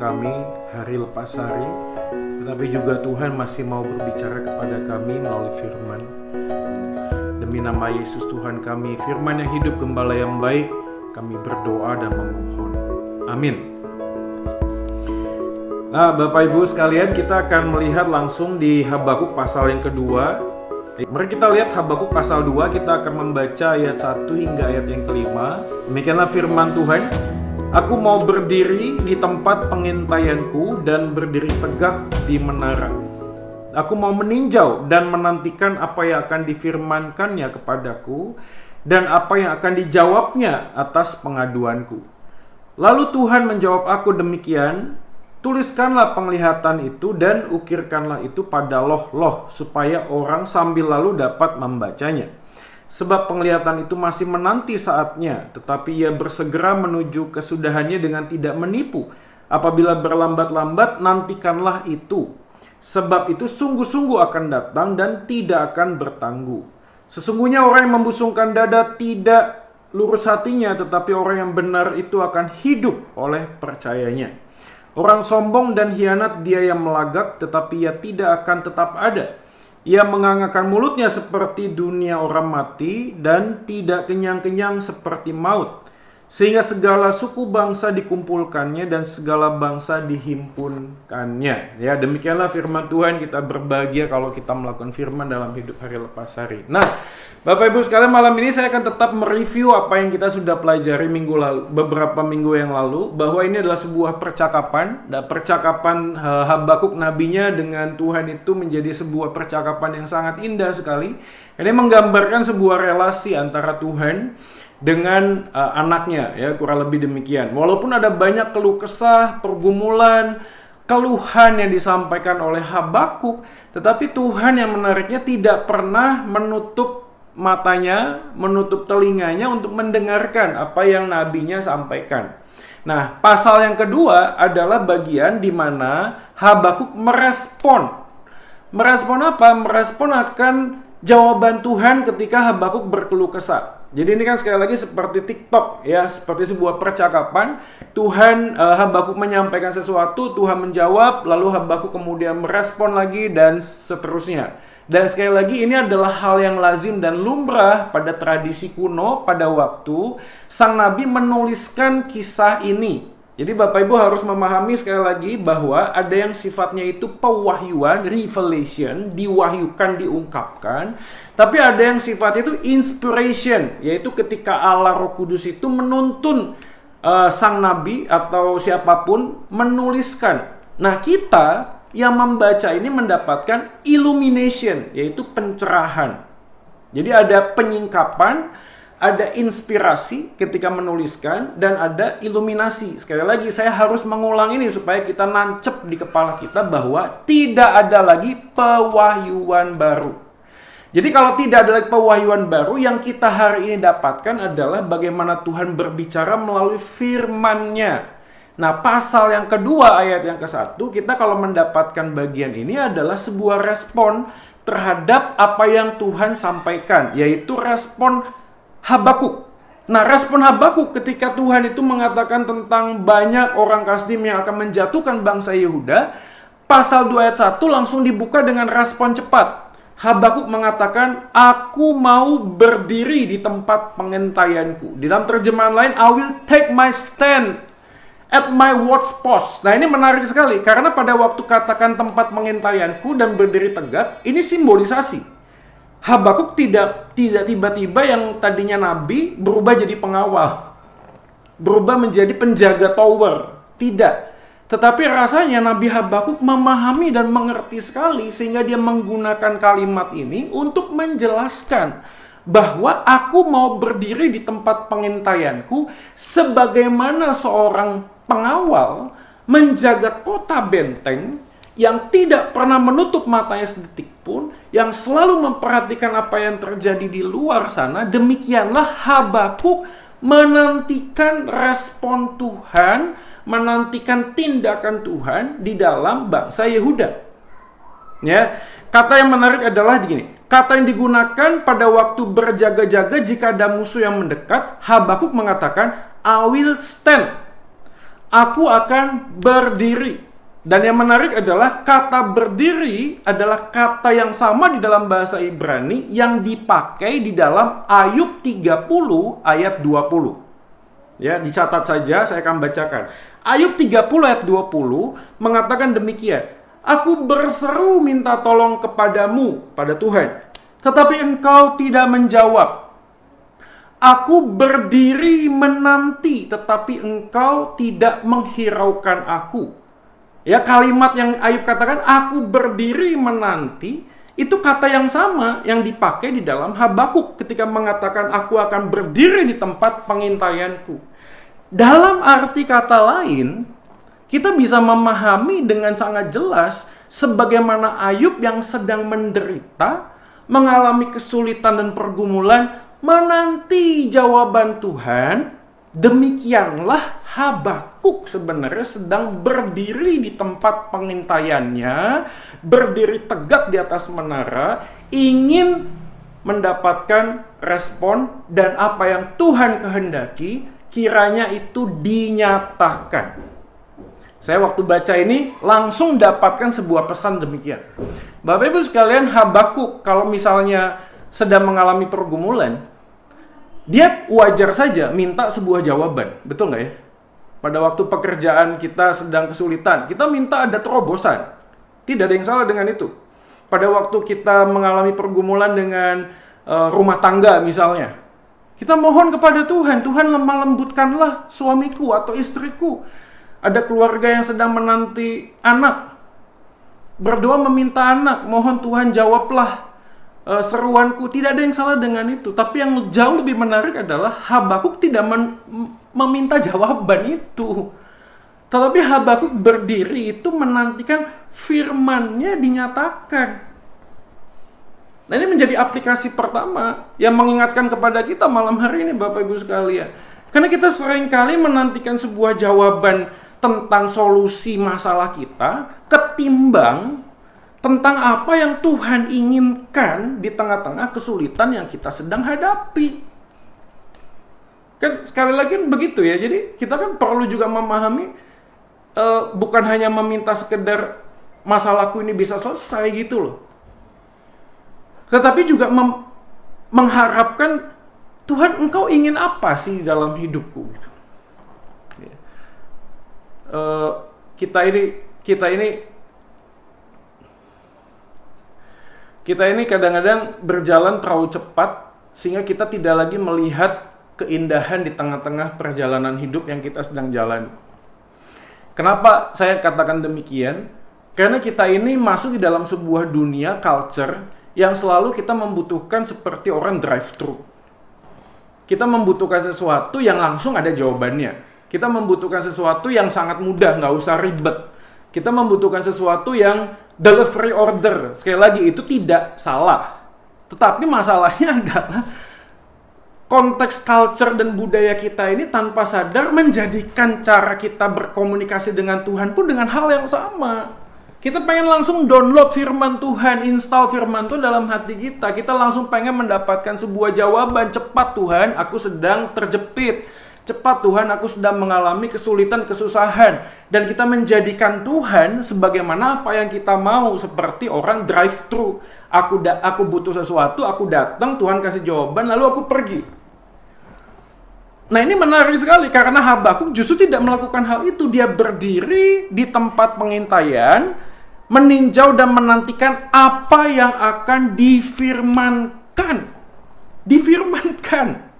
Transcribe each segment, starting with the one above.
kami hari lepas hari, tetapi juga Tuhan masih mau berbicara kepada kami melalui firman. Demi nama Yesus Tuhan kami, firman yang hidup, gembala yang baik, kami berdoa dan memohon. Amin. Nah, Bapak Ibu sekalian, kita akan melihat langsung di Habakuk pasal yang kedua. Mari kita lihat Habakuk pasal 2, kita akan membaca ayat 1 hingga ayat yang kelima. Demikianlah firman Tuhan. Aku mau berdiri di tempat pengintaianku dan berdiri tegak di menara. Aku mau meninjau dan menantikan apa yang akan difirmankannya kepadaku dan apa yang akan dijawabnya atas pengaduanku. Lalu Tuhan menjawab aku demikian, tuliskanlah penglihatan itu dan ukirkanlah itu pada loh-loh supaya orang sambil lalu dapat membacanya. Sebab penglihatan itu masih menanti saatnya, tetapi ia bersegera menuju kesudahannya dengan tidak menipu. Apabila berlambat-lambat, nantikanlah itu. Sebab itu sungguh-sungguh akan datang dan tidak akan bertangguh. Sesungguhnya orang yang membusungkan dada tidak lurus hatinya, tetapi orang yang benar itu akan hidup oleh percayanya. Orang sombong dan hianat dia yang melagak, tetapi ia tidak akan tetap ada. Ia mengangangkan mulutnya seperti dunia orang mati dan tidak kenyang-kenyang seperti maut. Sehingga segala suku bangsa dikumpulkannya dan segala bangsa dihimpunkannya. Ya, demikianlah firman Tuhan. Kita berbahagia kalau kita melakukan firman dalam hidup hari lepas hari. Nah, Bapak Ibu sekalian, malam ini saya akan tetap mereview apa yang kita sudah pelajari beberapa minggu yang lalu, bahwa ini adalah sebuah percakapan, dan percakapan Habakuk nabinya dengan Tuhan itu menjadi sebuah percakapan yang sangat indah sekali. Ini menggambarkan sebuah relasi antara Tuhan dengan anaknya, ya, kurang lebih demikian. Walaupun ada banyak keluh kesah, pergumulan, keluhan yang disampaikan oleh Habakuk, tetapi Tuhan yang menariknya tidak pernah menutup matanya, menutup telinganya untuk mendengarkan apa yang nabinya sampaikan. Nah, pasal yang kedua adalah bagian di mana Habakuk merespon. Merespon apa? Merespon akan jawaban Tuhan ketika Habakuk berkeluh kesah. Jadi ini kan sekali lagi seperti TikTok, ya, seperti sebuah percakapan. Tuhan, Habakuk menyampaikan sesuatu, Tuhan menjawab, lalu Habakuk kemudian merespon lagi dan seterusnya. Dan sekali lagi ini adalah hal yang lazim dan lumrah pada tradisi kuno pada waktu sang nabi menuliskan kisah ini. Jadi Bapak Ibu harus memahami sekali lagi bahwa ada yang sifatnya itu pewahyuan, revelation, diwahyukan, diungkapkan. Tapi ada yang sifatnya itu inspiration, yaitu ketika Allah Roh Kudus itu menuntun sang nabi atau siapapun menuliskan. Nah, kita yang membaca ini mendapatkan illumination, yaitu pencerahan. Jadi ada penyingkapan, ada inspirasi ketika menuliskan, dan ada iluminasi. Sekali lagi saya harus mengulang ini supaya kita nancep di kepala kita bahwa tidak ada lagi pewahyuan baru. Jadi kalau tidak ada lagi pewahyuan baru, yang kita hari ini dapatkan adalah bagaimana Tuhan berbicara melalui firman-Nya. Nah, pasal yang kedua ayat yang ke-1, kita kalau mendapatkan bagian ini adalah sebuah respon terhadap apa yang Tuhan sampaikan, yaitu respon Habakuk. Nah, respon Habakuk ketika Tuhan itu mengatakan tentang banyak orang Kasdim yang akan menjatuhkan bangsa Yehuda, pasal 2 ayat 1 langsung dibuka dengan respon cepat. Habakuk mengatakan, aku mau berdiri di tempat pengintaianku. Di dalam terjemahan lain, I will take my stand at my watch post. Nah, ini menarik sekali karena pada waktu katakan tempat pengintaianku dan berdiri tegak, ini simbolisasi. Habakuk tidak tiba-tiba yang tadinya nabi berubah jadi pengawal, berubah menjadi penjaga tower. Tidak. Tetapi rasanya Nabi Habakuk memahami dan mengerti sekali sehingga dia menggunakan kalimat ini untuk menjelaskan bahwa aku mau berdiri di tempat pengintaianku sebagaimana seorang pengawal menjaga kota benteng yang tidak pernah menutup matanya sedetik pun, yang selalu memperhatikan apa yang terjadi di luar sana. Demikianlah Habakuk menantikan respon Tuhan, menantikan tindakan Tuhan di dalam bangsa Yehuda. Ya, kata yang menarik adalah begini. Kata yang digunakan pada waktu berjaga-jaga jika ada musuh yang mendekat, Habakuk mengatakan, I will stand. aku akan berdiri. Dan yang menarik adalah kata berdiri adalah kata yang sama di dalam bahasa Ibrani yang dipakai di dalam Ayub 30 ayat 20. Ya, dicatat saja, saya akan bacakan. Ayub 30 ayat 20 mengatakan demikian. Aku berseru minta tolong kepadamu, pada Tuhan, tetapi engkau tidak menjawab. Aku berdiri menanti, tetapi engkau tidak menghiraukan aku. Ya, kalimat yang Ayub katakan, aku berdiri menanti, itu kata yang sama yang dipakai di dalam Habakuk ketika mengatakan aku akan berdiri di tempat pengintaianku. Dalam arti kata lain, kita bisa memahami dengan sangat jelas sebagaimana Ayub yang sedang menderita, mengalami kesulitan dan pergumulan, menanti jawaban Tuhan. Demikianlah Habakuk sebenarnya sedang berdiri di tempat pengintaiannya, berdiri tegak di atas menara, ingin mendapatkan respon dan apa yang Tuhan kehendaki, kiranya itu dinyatakan. Saya waktu baca ini langsung dapatkan sebuah pesan demikian. Bapak Ibu sekalian, Habakuk kalau misalnya sedang mengalami pergumulan, dia wajar saja minta sebuah jawaban, betul nggak ya? Pada waktu pekerjaan kita sedang kesulitan, kita minta ada terobosan. Tidak ada yang salah dengan itu. Pada waktu kita mengalami pergumulan dengan rumah tangga misalnya, kita mohon kepada Tuhan, Tuhan lemah lembutkanlah suamiku atau istriku. Ada keluarga yang sedang menanti anak, berdoa meminta anak, mohon Tuhan jawablah seruanku. Tidak ada yang salah dengan itu. Tapi yang jauh lebih menarik adalah Habakuk tidak meminta jawaban itu. Tetapi Habakuk berdiri itu menantikan firman-Nya dinyatakan. Nah, ini menjadi aplikasi pertama yang mengingatkan kepada kita malam hari ini, Bapak Ibu sekalian. Karena kita seringkali menantikan sebuah jawaban tentang solusi masalah kita ketimbang tentang apa yang Tuhan inginkan di tengah-tengah kesulitan yang kita sedang hadapi. Kan sekali lagi begitu ya. Jadi kita kan perlu juga memahami bukan hanya meminta sekedar masalahku ini bisa selesai gitu loh. Tetapi juga mengharapkan Tuhan, engkau ingin apa sih dalam hidupku gitu. Kita ini kadang-kadang berjalan terlalu cepat sehingga kita tidak lagi melihat keindahan di tengah-tengah perjalanan hidup yang kita sedang jalani. Kenapa saya katakan demikian? Karena kita ini masuk di dalam sebuah dunia culture yang selalu kita membutuhkan seperti orang drive-thru. Kita membutuhkan sesuatu yang langsung ada jawabannya. Kita membutuhkan sesuatu yang sangat mudah, nggak usah ribet. Kita membutuhkan sesuatu yang delivery order. Sekali lagi, itu tidak salah. Tetapi masalahnya adalah konteks culture dan budaya kita ini tanpa sadar menjadikan cara kita berkomunikasi dengan Tuhan pun dengan hal yang sama. Kita pengen langsung download firman Tuhan, install firman Tuhan dalam hati kita. Kita langsung pengen mendapatkan sebuah jawaban. Cepat Tuhan, aku sedang terjepit. Cepat Tuhan, aku sedang mengalami kesulitan, kesusahan. Dan kita menjadikan Tuhan sebagaimana apa yang kita mau. Seperti orang drive-thru. Aku butuh sesuatu, aku datang, Tuhan kasih jawaban, lalu aku pergi. Nah, ini menarik sekali karena Habakuk justru tidak melakukan hal itu. Dia berdiri di tempat pengintaian, meninjau dan menantikan apa yang akan difirmankan. Difirmankan.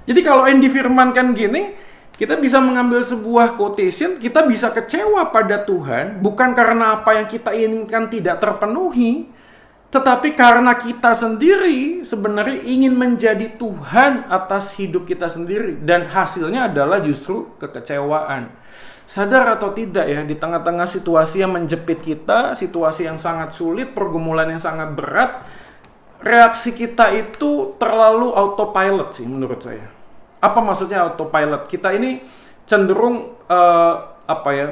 Jadi kalau yang difirmankan gini, kita bisa mengambil sebuah quotation, kita bisa kecewa pada Tuhan, bukan karena apa yang kita inginkan tidak terpenuhi, tetapi karena kita sendiri sebenarnya ingin menjadi Tuhan atas hidup kita sendiri. Dan hasilnya adalah justru kekecewaan. Sadar atau tidak ya, di tengah-tengah situasi yang menjepit kita, situasi yang sangat sulit, pergumulan yang sangat berat, reaksi kita itu terlalu autopilot sih menurut saya. Apa maksudnya autopilot? Kita ini cenderung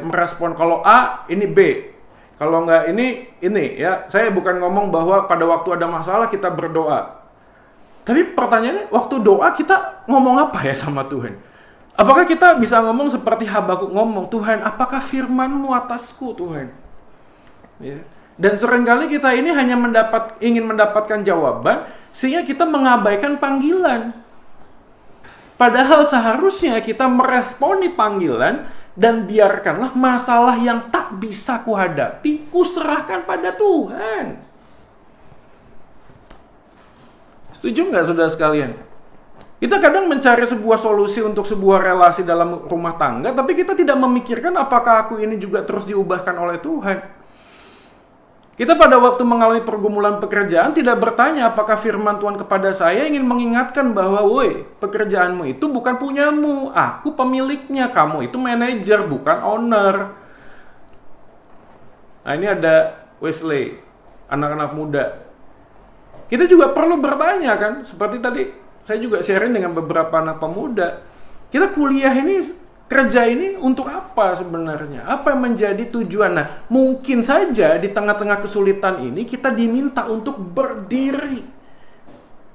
merespon kalau A, ini B. Kalau enggak ini ya. Saya bukan ngomong bahwa pada waktu ada masalah kita berdoa. Tapi pertanyaannya, waktu doa kita ngomong apa ya sama Tuhan? Apakah kita bisa ngomong seperti Habakuk ngomong, Tuhan, apakah firman-Mu atasku, Tuhan? Ya. Dan seringkali kita ini hanya ingin mendapatkan jawaban, sehingga kita mengabaikan panggilan. Padahal seharusnya kita meresponi panggilan, dan biarkanlah masalah yang tak bisa kuhadapi, kuserahkan pada Tuhan. Setuju nggak saudara sekalian? Kita kadang mencari sebuah solusi untuk sebuah relasi dalam rumah tangga, tapi kita tidak memikirkan apakah aku ini juga terus diubahkan oleh Tuhan. Kita pada waktu mengalami pergumulan pekerjaan tidak bertanya apakah firman Tuhan kepada saya ingin mengingatkan bahwa, woi, pekerjaanmu itu bukan punyamu, aku pemiliknya, kamu itu manajer, bukan owner. Nah ini ada Wesley, anak-anak muda. Kita juga perlu bertanya kan, seperti tadi saya juga sharing dengan beberapa anak pemuda. Kita kuliah ini, kerja ini untuk apa sebenarnya? Apa yang menjadi tujuan? Nah, mungkin saja di tengah-tengah kesulitan ini kita diminta untuk berdiri.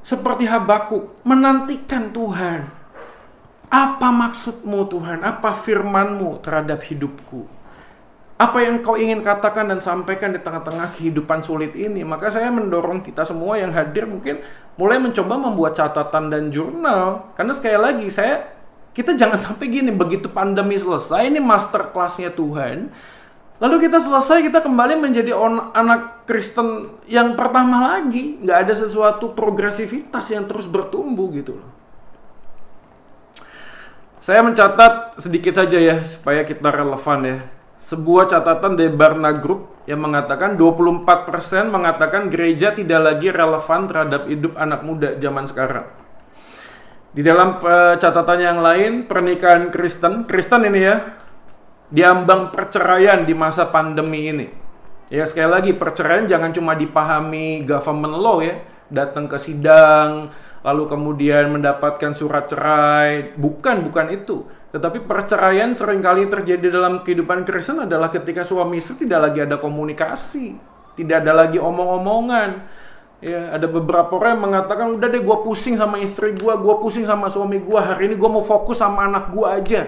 Seperti Habakuk, menantikan Tuhan. Apa maksud-Mu Tuhan? Apa firman-Mu terhadap hidupku? Apa yang Kau ingin katakan dan sampaikan di tengah-tengah kehidupan sulit ini? Maka saya mendorong kita semua yang hadir mungkin mulai mencoba membuat catatan dan jurnal. Karena sekali lagi, kita jangan sampai gini, begitu pandemi selesai, ini master class-nya Tuhan. Lalu kita selesai, kita kembali menjadi anak Kristen yang pertama lagi. Nggak ada sesuatu progresivitas yang terus bertumbuh gitu loh. Saya mencatat sedikit saja ya, supaya kita relevan ya. Sebuah catatan dari Barna Group yang mengatakan 24% mengatakan gereja tidak lagi relevan terhadap hidup anak muda zaman sekarang. Di dalam catatan yang lain, pernikahan Kristen ini ya, diambang perceraian di masa pandemi ini. Ya sekali lagi, perceraian jangan cuma dipahami government law ya, datang ke sidang, lalu kemudian mendapatkan surat cerai, bukan itu. Tetapi perceraian seringkali terjadi dalam kehidupan Kristen adalah ketika suami istri tidak lagi ada komunikasi, tidak ada lagi omong-omongan. Ya, ada beberapa orang yang mengatakan, udah deh gue pusing sama istri gue pusing sama suami gue, hari ini gue mau fokus sama anak gue aja.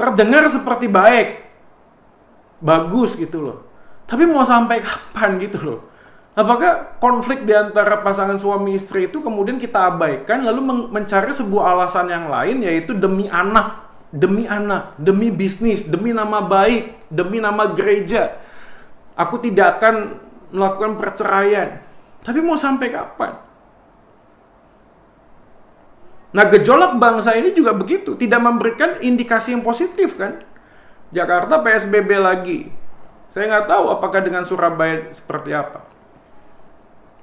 Terdengar seperti baik, bagus gitu loh. Tapi mau sampai kapan gitu loh? Apakah konflik di antara pasangan suami istri itu kemudian kita abaikan lalu mencari sebuah alasan yang lain, yaitu demi anak, demi bisnis, demi nama baik, demi nama gereja. Aku tidak akan melakukan perceraian. Tapi mau sampai kapan? Nah, gejolak bangsa ini juga begitu, tidak memberikan indikasi yang positif kan? Jakarta PSBB lagi. Saya nggak tahu apakah dengan Surabaya seperti apa.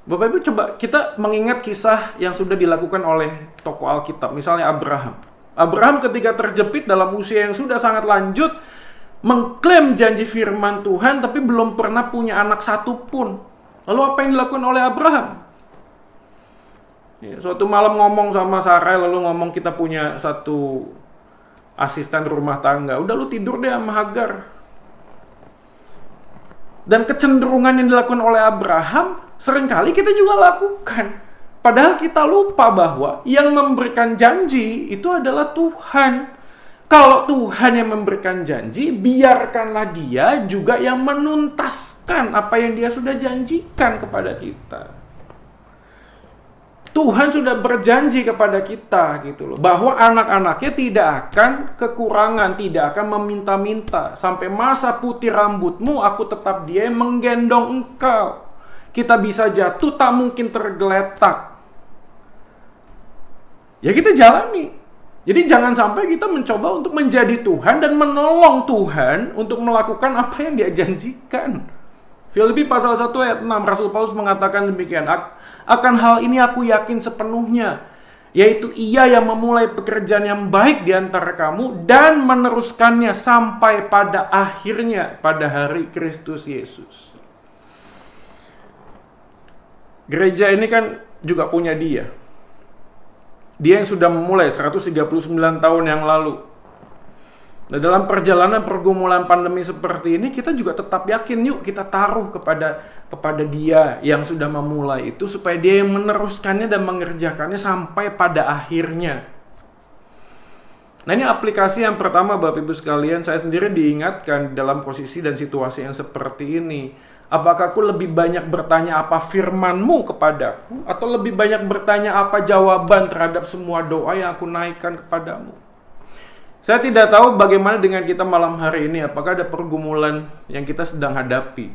Bapak Ibu, coba kita mengingat kisah yang sudah dilakukan oleh tokoh Alkitab, misalnya Abraham. Abraham ketika terjepit dalam usia yang sudah sangat lanjut, mengklaim janji firman Tuhan, tapi belum pernah punya anak satupun. Lalu apa yang dilakukan oleh Abraham? Ya, suatu malam ngomong sama Sarai, lalu ngomong kita punya satu asisten rumah tangga. Udah lu tidur deh sama Hagar. Dan kecenderungan yang dilakukan oleh Abraham, seringkali kita juga lakukan. Padahal kita lupa bahwa yang memberikan janji itu adalah Tuhan. Kalau Tuhan yang memberikan janji, biarkanlah Dia juga yang menuntaskan apa yang Dia sudah janjikan kepada kita. Tuhan sudah berjanji kepada kita gitu loh, bahwa anak-anaknya tidak akan kekurangan, tidak akan meminta-minta. Sampai masa putih rambutmu, aku tetap Dia yang menggendong engkau. Kita bisa jatuh, tak mungkin tergeletak. Ya kita jalani. Jadi jangan sampai kita mencoba untuk menjadi Tuhan dan menolong Tuhan untuk melakukan apa yang Dia janjikan. Filipi pasal 1 ayat 6, Rasul Paulus mengatakan demikian. Akan hal ini aku yakin sepenuhnya, yaitu Ia yang memulai pekerjaan yang baik di antara kamu dan meneruskannya sampai pada akhirnya pada hari Kristus Yesus. Gereja ini kan juga punya Dia. Dia yang sudah memulai 139 tahun yang lalu. Nah, dalam perjalanan pergumulan pandemi seperti ini, kita juga tetap yakin, yuk kita taruh kepada Dia yang sudah memulai itu, supaya Dia yang meneruskannya dan mengerjakannya sampai pada akhirnya. Nah, ini aplikasi yang pertama Bapak Ibu sekalian, saya sendiri diingatkan dalam posisi dan situasi yang seperti ini. Apakah aku lebih banyak bertanya apa firman-Mu kepadaku, atau lebih banyak bertanya apa jawaban terhadap semua doa yang aku naikkan kepadamu? Saya tidak tahu bagaimana dengan kita malam hari ini, apakah ada pergumulan yang kita sedang hadapi.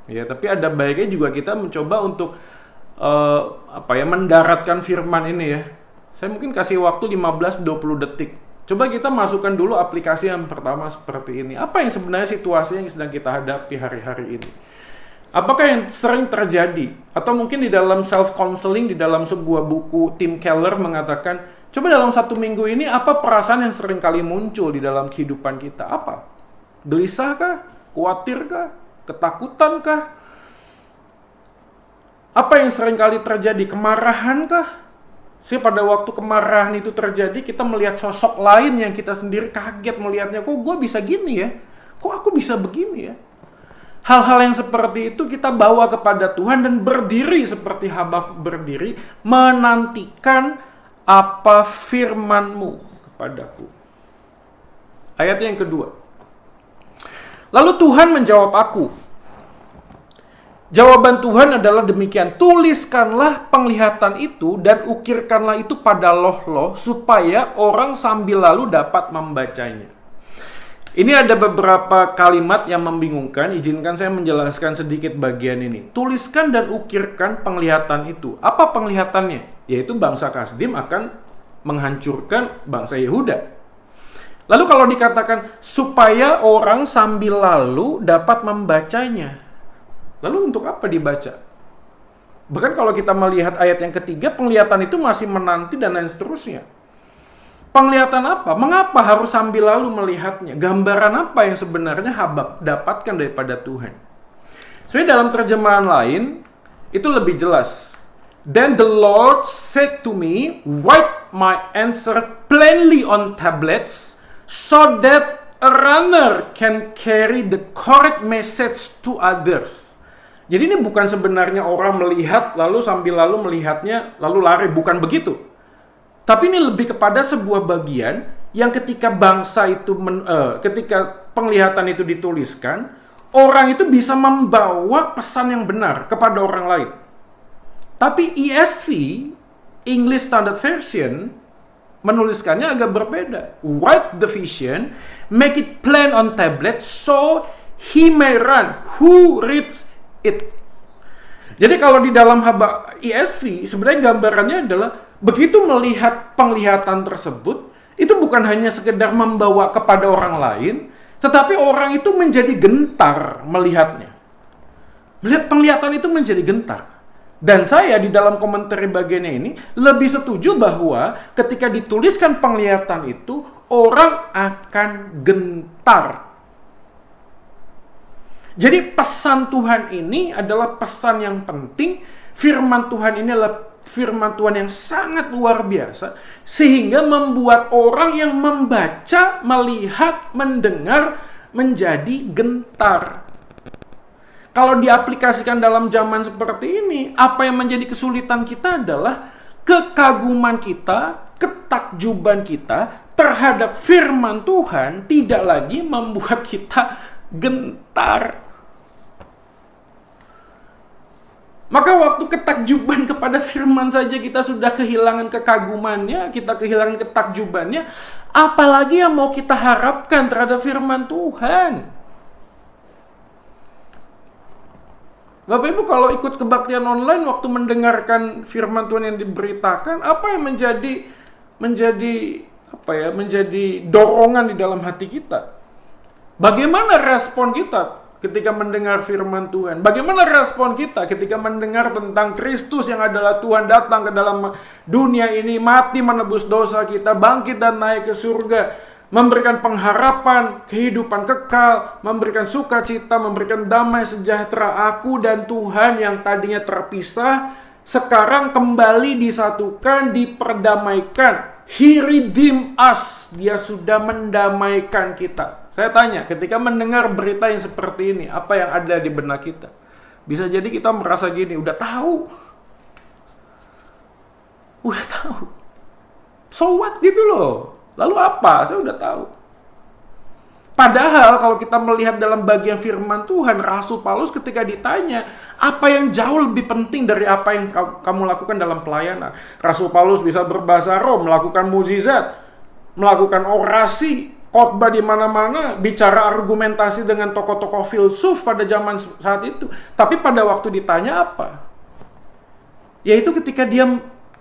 Ya, tapi ada baiknya juga kita mencoba untuk mendaratkan firman ini ya. Saya mungkin kasih waktu 15-20 detik. Coba kita masukkan dulu aplikasi yang pertama seperti ini. Apa yang sebenarnya situasi yang sedang kita hadapi hari-hari ini? Apakah yang sering terjadi? Atau mungkin di dalam self-counseling, di dalam sebuah buku, Tim Keller mengatakan, coba dalam 1 minggu ini, apa perasaan yang sering kali muncul di dalam kehidupan kita? Apa? Gelisah kah? Khawatir kah? Ketakutan kah? Apa yang sering kali terjadi? Kemarahan kah? Pada waktu kemarahan itu terjadi, kita melihat sosok lain yang kita sendiri kaget melihatnya. Kok gue bisa gini ya? Kok aku bisa begini ya? Hal-hal yang seperti itu kita bawa kepada Tuhan dan berdiri seperti Habakuk berdiri, menantikan apa firman-Mu kepadaku. Ayat yang kedua. Lalu Tuhan menjawab aku. Jawaban Tuhan adalah demikian, tuliskanlah penglihatan itu dan ukirkanlah itu pada loh-loh supaya orang sambil lalu dapat membacanya. Ini ada beberapa kalimat yang membingungkan, izinkan saya menjelaskan sedikit bagian ini. Tuliskan dan ukirkan penglihatan itu. Apa penglihatannya? Yaitu bangsa Kasdim akan menghancurkan bangsa Yehuda. Lalu kalau dikatakan supaya orang sambil lalu dapat membacanya. Lalu untuk apa dibaca? Bahkan kalau kita melihat ayat yang ketiga, penglihatan itu masih menanti dan lain seterusnya. Penglihatan apa? Mengapa harus sambil lalu melihatnya? Gambaran apa yang sebenarnya Habakuk dapatkan daripada Tuhan? Sebenarnya dalam terjemahan lain, itu lebih jelas. Then the Lord said to me, write my answer plainly on tablets, so that a runner can carry the correct message to others. Jadi ini bukan sebenarnya orang melihat lalu sambil lalu melihatnya lalu lari, bukan begitu. Tapi ini lebih kepada sebuah bagian yang ketika bangsa itu ketika penglihatan itu dituliskan, orang itu bisa membawa pesan yang benar kepada orang lain. Tapi ESV, English Standard Version, menuliskannya agak berbeda. Write the vision, make it plain on tablet, so he may run who reads it. Jadi kalau di dalam ESV sebenarnya gambarannya adalah begitu melihat penglihatan tersebut, itu bukan hanya sekedar membawa kepada orang lain, tetapi orang itu menjadi gentar melihatnya. Melihat penglihatan itu menjadi gentar. Dan saya di dalam komentar bagiannya ini lebih setuju bahwa ketika dituliskan penglihatan itu, orang akan gentar. Jadi pesan Tuhan ini adalah pesan yang penting. Firman Tuhan ini adalah firman Tuhan yang sangat luar biasa. Sehingga membuat orang yang membaca, melihat, mendengar menjadi gentar. Kalau diaplikasikan dalam zaman seperti ini, apa yang menjadi kesulitan kita adalah kekaguman kita, ketakjuban kita terhadap firman Tuhan tidak lagi membuat kita gentar. Maka waktu ketakjuban kepada firman saja kita sudah kehilangan kekagumannya, kita kehilangan ketakjubannya, apalagi yang mau kita harapkan terhadap firman Tuhan. Bapak Ibu kalau ikut kebaktian online waktu mendengarkan firman Tuhan yang diberitakan, apa yang menjadi dorongan di dalam hati kita? Bagaimana respon kita ketika mendengar firman Tuhan? Bagaimana respon kita ketika mendengar tentang Kristus yang adalah Tuhan datang ke dalam dunia ini, mati menebus dosa kita, bangkit dan naik ke surga, memberikan pengharapan, kehidupan kekal, memberikan sukacita, memberikan damai sejahtera. Aku dan Tuhan yang tadinya terpisah, sekarang kembali disatukan, diperdamaikan. He redeemed us. Dia sudah mendamaikan kita. Saya tanya, ketika mendengar berita yang seperti ini, apa yang ada di benak kita? Bisa jadi kita merasa gini, udah tahu. So what gitu loh. Lalu apa? Saya udah tahu. Padahal kalau kita melihat dalam bagian firman Tuhan, Rasul Paulus ketika ditanya, apa yang jauh lebih penting dari apa yang kamu lakukan dalam pelayanan? Rasul Paulus bisa berbahasa roh, melakukan mukjizat, melakukan orasi, khotbah di mana-mana, bicara argumentasi dengan tokoh-tokoh filsuf pada zaman saat itu. Tapi pada waktu ditanya apa? Yaitu ketika dia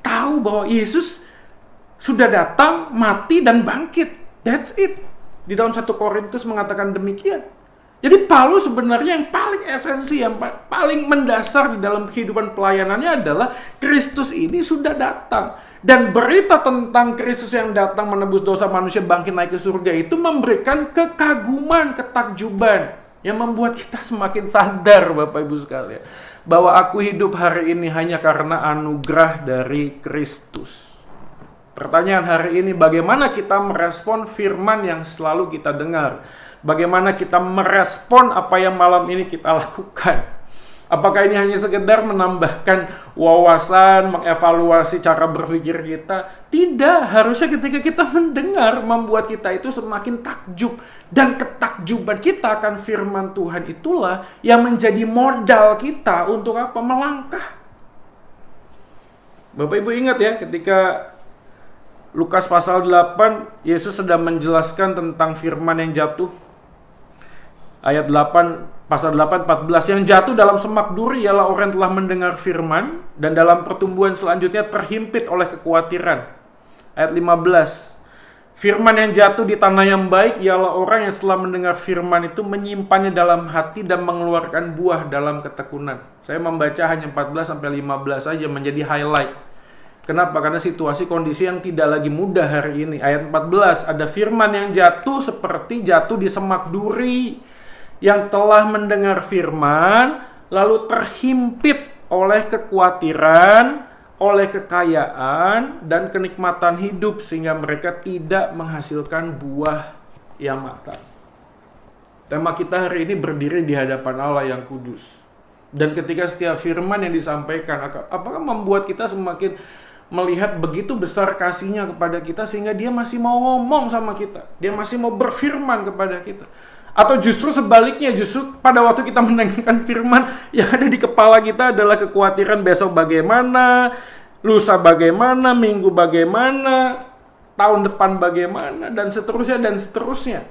tahu bahwa Yesus sudah datang, mati, dan bangkit. That's it. Di dalam 1 Korintus mengatakan demikian. Jadi Paulus sebenarnya yang paling esensi, yang paling mendasar di dalam kehidupan pelayanannya adalah Kristus ini sudah datang. Dan berita tentang Kristus yang datang menebus dosa manusia, bangkit naik ke surga itu memberikan kekaguman, ketakjuban yang membuat kita semakin sadar, Bapak Ibu sekalian, bahwa aku hidup hari ini hanya karena anugerah dari Kristus. Pertanyaan hari ini, bagaimana kita merespon firman yang selalu kita dengar? Bagaimana kita merespon apa yang malam ini kita lakukan? Apakah ini hanya sekedar menambahkan wawasan, mengevaluasi cara berpikir kita? Tidak, harusnya ketika kita mendengar, membuat kita itu semakin takjub. Dan ketakjuban kita akan firman Tuhan itulah yang menjadi modal kita untuk apa? Melangkah. Bapak Ibu ingat ya, ketika Lukas pasal 8, Yesus sedang menjelaskan tentang firman yang jatuh. Ayat 8, pasal 8, 14. Yang jatuh dalam semak duri ialah orang yang telah mendengar firman, dan dalam pertumbuhan selanjutnya terhimpit oleh kekhawatiran. Ayat 15. Firman yang jatuh di tanah yang baik ialah orang yang setelah mendengar firman itu menyimpannya dalam hati dan mengeluarkan buah dalam ketekunan. Saya membaca hanya 14-15 saja menjadi highlight. Kenapa? Karena situasi kondisi yang tidak lagi mudah hari ini. Ayat 14, ada firman yang jatuh seperti jatuh di semak duri, yang telah mendengar firman, lalu terhimpit oleh kekhawatiran, oleh kekayaan, dan kenikmatan hidup, sehingga mereka tidak menghasilkan buah yang matang. Tema kita hari ini berdiri di hadapan Allah yang kudus. Dan ketika setiap firman yang disampaikan, apakah membuat kita semakin melihat begitu besar kasihnya kepada kita sehingga dia masih mau ngomong sama kita, dia masih mau berfirman kepada kita? Atau justru sebaliknya, justru pada waktu kita mendengarkan firman, yang ada di kepala kita adalah kekhawatiran besok bagaimana, lusa bagaimana, minggu bagaimana, tahun depan bagaimana, dan seterusnya dan seterusnya.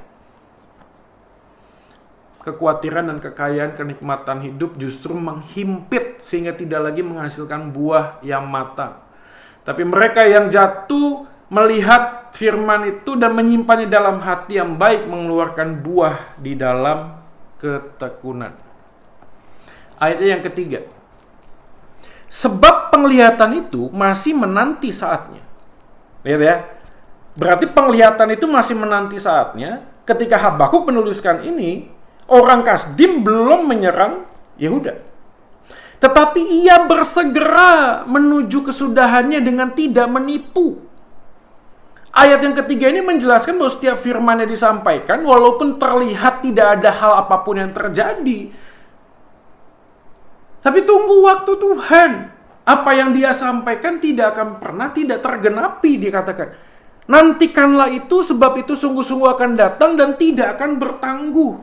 Kekhawatiran dan kekayaan, kenikmatan hidup justru menghimpit sehingga tidak lagi menghasilkan buah yang matang. Tapi mereka yang jatuh melihat firman itu dan menyimpannya dalam hati yang baik, mengeluarkan buah di dalam ketekunan. Ayatnya yang ketiga. Sebab penglihatan itu masih menanti saatnya. Lihat ya. Berarti penglihatan itu masih menanti saatnya. Ketika Habakuk menuliskan ini, orang Kasdim belum menyerang Yehuda. Tetapi ia bersegera menuju kesudahannya dengan tidak menipu. Ayat yang ketiga ini menjelaskan bahwa setiap firman yang disampaikan, walaupun terlihat tidak ada hal apapun yang terjadi, tapi tunggu waktu Tuhan. Apa yang dia sampaikan tidak akan pernah tidak tergenapi, dikatakan. Nantikanlah itu, sebab itu sungguh-sungguh akan datang dan tidak akan bertangguh.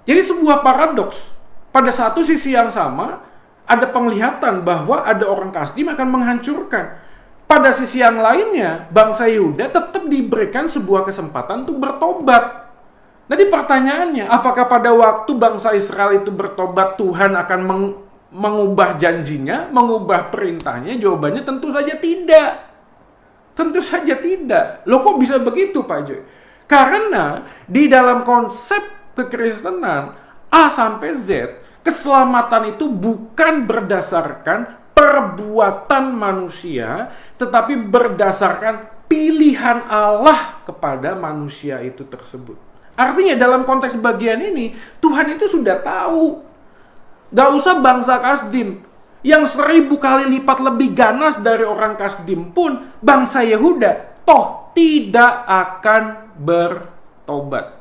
Jadi sebuah paradoks. Pada satu sisi yang sama, ada penglihatan bahwa ada orang Kasdim akan menghancurkan. Pada sisi yang lainnya, bangsa Yehuda tetap diberikan sebuah kesempatan untuk bertobat. Jadi pertanyaannya, apakah pada waktu bangsa Israel itu bertobat, Tuhan akan mengubah janjinya, mengubah perintahnya? Jawabannya tentu saja tidak. Tentu saja tidak. Loh kok bisa begitu, Pak Joy? Karena di dalam konsep kekristenan A sampai Z, keselamatan itu bukan berdasarkan perbuatan manusia, tetapi berdasarkan pilihan Allah kepada manusia itu tersebut. Artinya dalam konteks bagian ini, Tuhan itu sudah tahu. Gak usah bangsa Kasdim, yang 1000 kali lipat lebih ganas dari orang Kasdim pun, bangsa Yehuda toh tidak akan bertobat.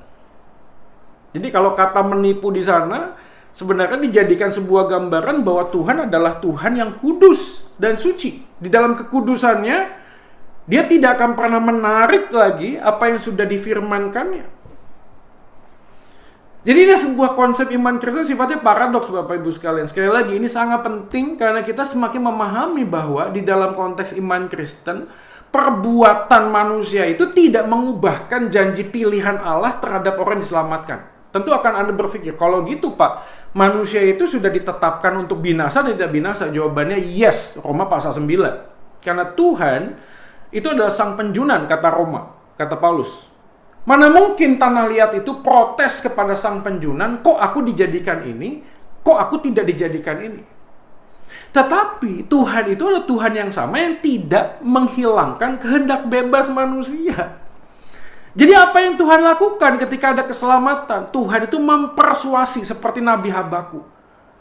Jadi kalau kata menipu di sana, sebenarnya dijadikan sebuah gambaran bahwa Tuhan adalah Tuhan yang kudus dan suci. Di dalam kekudusannya, Dia tidak akan pernah menarik lagi apa yang sudah difirmankannya. Jadi ini sebuah konsep iman Kristen sifatnya paradoks Bapak Ibu sekalian. Sekali lagi ini sangat penting karena kita semakin memahami bahwa di dalam konteks iman Kristen, perbuatan manusia itu tidak mengubahkan janji pilihan Allah terhadap orang yang diselamatkan. Tentu akan Anda berpikir, kalau gitu Pak, manusia itu sudah ditetapkan untuk binasa dan tidak binasa? Jawabannya yes, Roma pasal 9. Karena Tuhan itu adalah sang penjunan, kata Roma, kata Paulus. Mana mungkin tanah liat itu protes kepada sang penjunan, kok aku dijadikan ini, kok aku tidak dijadikan ini. Tetapi Tuhan itu adalah Tuhan yang sama yang tidak menghilangkan kehendak bebas manusia. Jadi apa yang Tuhan lakukan ketika ada keselamatan? Tuhan itu mempersuasi seperti Nabi Habakuk.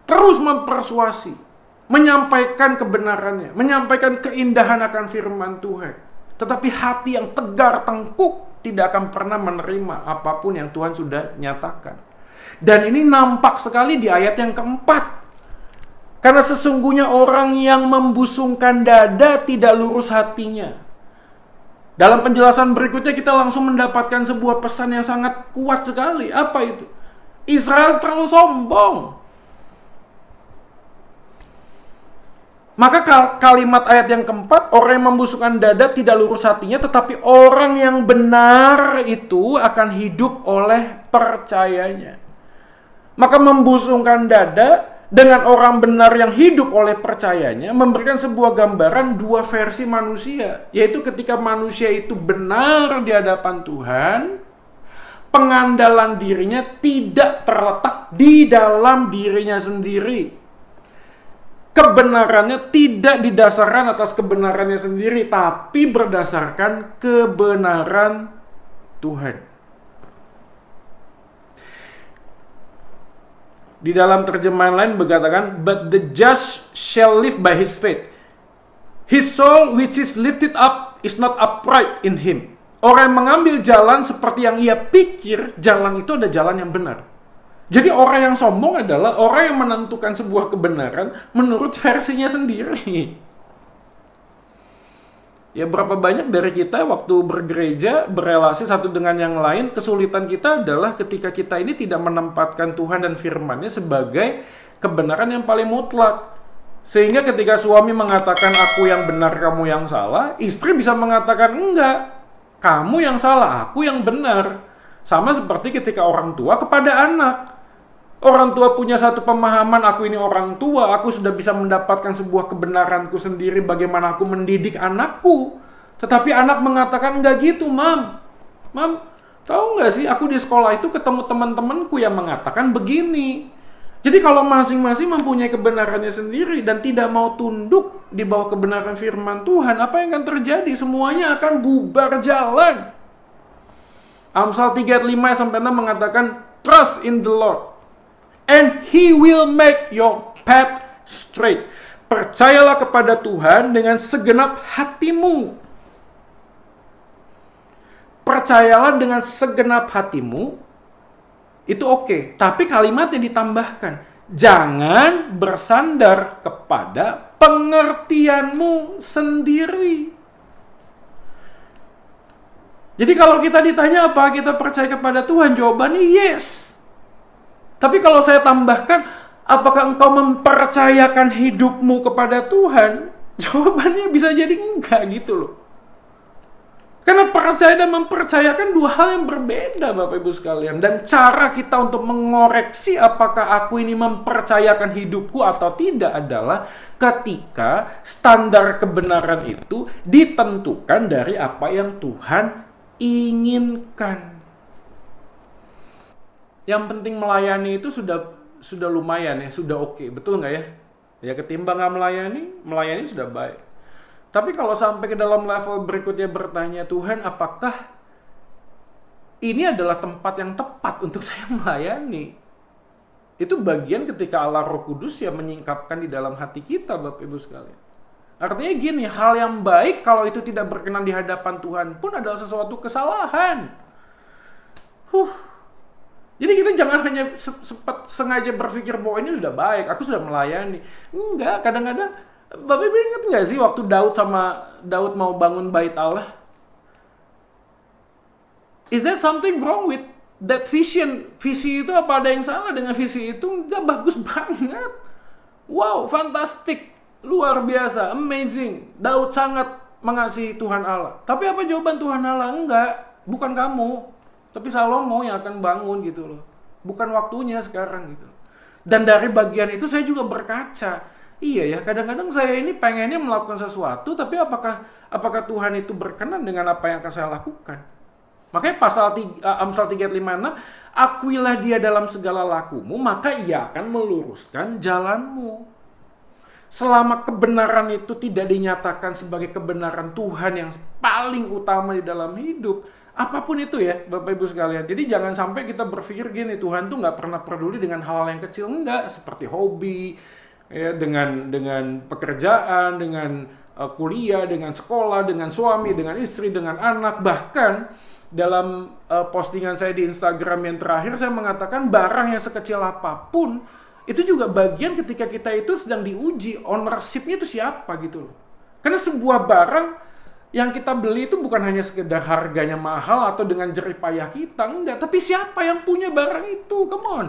Terus mempersuasi, menyampaikan kebenarannya, menyampaikan keindahan akan firman Tuhan. Tetapi hati yang tegar tengkuk tidak akan pernah menerima apapun yang Tuhan sudah nyatakan. Dan ini nampak sekali di ayat yang keempat. Karena sesungguhnya orang yang membusungkan dada tidak lurus hatinya. Dalam penjelasan berikutnya kita langsung mendapatkan sebuah pesan yang sangat kuat sekali. Apa itu? Israel terlalu sombong. Maka kalimat ayat yang keempat, orang yang membusungkan dada tidak lurus hatinya, tetapi orang yang benar itu akan hidup oleh percayanya. Maka membusungkan dada dengan orang benar yang hidup oleh percayanya memberikan sebuah gambaran dua versi manusia. Yaitu ketika manusia itu benar di hadapan Tuhan, pengandalan dirinya tidak terletak di dalam dirinya sendiri. Kebenarannya tidak didasarkan atas kebenarannya sendiri, tapi berdasarkan kebenaran Tuhan. Di dalam terjemahan lain berkatakan, but the just shall live by his faith. His soul which is lifted up is not upright in him. Orang yang mengambil jalan seperti yang ia pikir, jalan itu ada jalan yang benar. Jadi orang yang sombong adalah orang yang menentukan sebuah kebenaran menurut versinya sendiri. Ya berapa banyak dari kita waktu bergereja, berelasi satu dengan yang lain, kesulitan kita adalah ketika kita ini tidak menempatkan Tuhan dan firman-Nya sebagai kebenaran yang paling mutlak. Sehingga ketika suami mengatakan aku yang benar, kamu yang salah, istri bisa mengatakan enggak, kamu yang salah, aku yang benar. Sama seperti ketika orang tua kepada anak. Orang tua punya satu pemahaman, aku ini orang tua, aku sudah bisa mendapatkan sebuah kebenaranku sendiri bagaimana aku mendidik anakku. Tetapi anak mengatakan, enggak gitu, Mam. Mam, tahu nggak sih, aku di sekolah itu ketemu teman-temanku yang mengatakan begini. Jadi kalau masing-masing mempunyai kebenarannya sendiri dan tidak mau tunduk di bawah kebenaran firman Tuhan, apa yang akan terjadi? Semuanya akan bubar jalan. Amsal 3:5-6 mengatakan, trust in the Lord, and He will make your path straight. Percayalah kepada Tuhan dengan segenap hatimu. Percayalah dengan segenap hatimu. Itu oke. Tapi kalimatnya ditambahkan. Jangan bersandar kepada pengertianmu sendiri. Jadi kalau kita ditanya apa kita percaya kepada Tuhan, jawabannya yes. Tapi kalau saya tambahkan, apakah engkau mempercayakan hidupmu kepada Tuhan? Jawabannya bisa jadi enggak gitu loh. Karena percaya dan mempercayakan dua hal yang berbeda Bapak Ibu sekalian. Dan cara kita untuk mengoreksi apakah aku ini mempercayakan hidupku atau tidak adalah ketika standar kebenaran itu ditentukan dari apa yang Tuhan inginkan. Yang penting melayani itu sudah lumayan ya, sudah oke, betul nggak ya? Ya ketimbang nggak melayani sudah baik. Tapi kalau sampai ke dalam level berikutnya bertanya, Tuhan apakah ini adalah tempat yang tepat untuk saya melayani? Itu bagian ketika Allah Roh Kudus yang menyingkapkan di dalam hati kita Bapak Ibu sekalian. Artinya gini, hal yang baik kalau itu tidak berkenan di hadapan Tuhan pun adalah sesuatu kesalahan. Jadi kita jangan hanya sengaja berpikir bahwa ini sudah baik, aku sudah melayani. Enggak, kadang-kadang Bapak Ibu ingat nggak sih waktu Daud mau bangun bait Allah? Is that something wrong with that vision? Visi itu apa ada yang salah dengan visi itu? Enggak, bagus banget. Wow, fantastik. Luar biasa, amazing. Daud sangat mengasihi Tuhan Allah. Tapi apa jawaban Tuhan Allah? Enggak, bukan kamu. Tapi Salomo yang akan bangun gitu loh. Bukan waktunya sekarang gitu. Dan dari bagian itu saya juga berkaca. Iya ya, kadang-kadang saya ini pengennya melakukan sesuatu, tapi apakah Tuhan itu berkenan dengan apa yang akan saya lakukan? Makanya Amsal 3:5-6, akuilah dia dalam segala lakumu, maka ia akan meluruskan jalanmu. Selama kebenaran itu tidak dinyatakan sebagai kebenaran Tuhan yang paling utama di dalam hidup, apapun itu ya Bapak Ibu sekalian. Jadi jangan sampai kita berpikir gini, Tuhan tuh nggak pernah peduli dengan hal-hal yang kecil. Enggak, seperti hobi, ya, dengan pekerjaan, dengan kuliah, dengan sekolah, dengan suami, dengan istri, dengan anak. Bahkan dalam postingan saya di Instagram yang terakhir, saya mengatakan barang yang sekecil apapun itu juga bagian ketika kita itu sedang diuji, ownership-nya itu siapa gitu loh. Karena sebuah barang yang kita beli itu bukan hanya sekedar harganya mahal atau dengan jerih payah kita, enggak, tapi siapa yang punya barang itu, come on.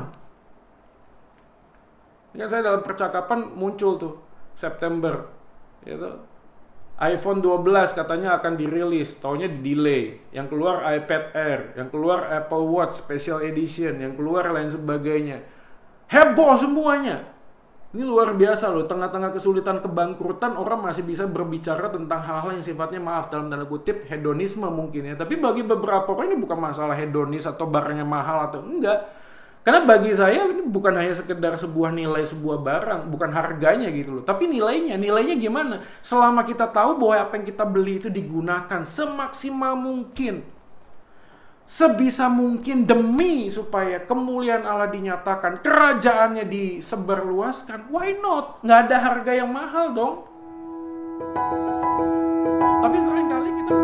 Ya, saya dalam percakapan muncul tuh September, gitu. iPhone 12 katanya akan dirilis, taunya di delay. Yang keluar iPad Air, yang keluar Apple Watch Special Edition, yang keluar lain sebagainya. Heboh semuanya. Ini luar biasa loh, tengah-tengah kesulitan kebangkrutan orang masih bisa berbicara tentang hal-hal yang sifatnya, maaf dalam tanda kutip, hedonisme mungkin ya. Tapi bagi beberapa orang ini bukan masalah hedonis atau barangnya mahal atau enggak. Karena bagi saya ini bukan hanya sekedar sebuah nilai sebuah barang, bukan harganya gitu loh, tapi nilainya gimana? Selama kita tahu bahwa apa yang kita beli itu digunakan semaksimal mungkin, sebisa mungkin demi supaya kemuliaan Allah dinyatakan, kerajaannya disebarluaskan, why not? Nggak ada harga yang mahal dong. Tapi seringkali kita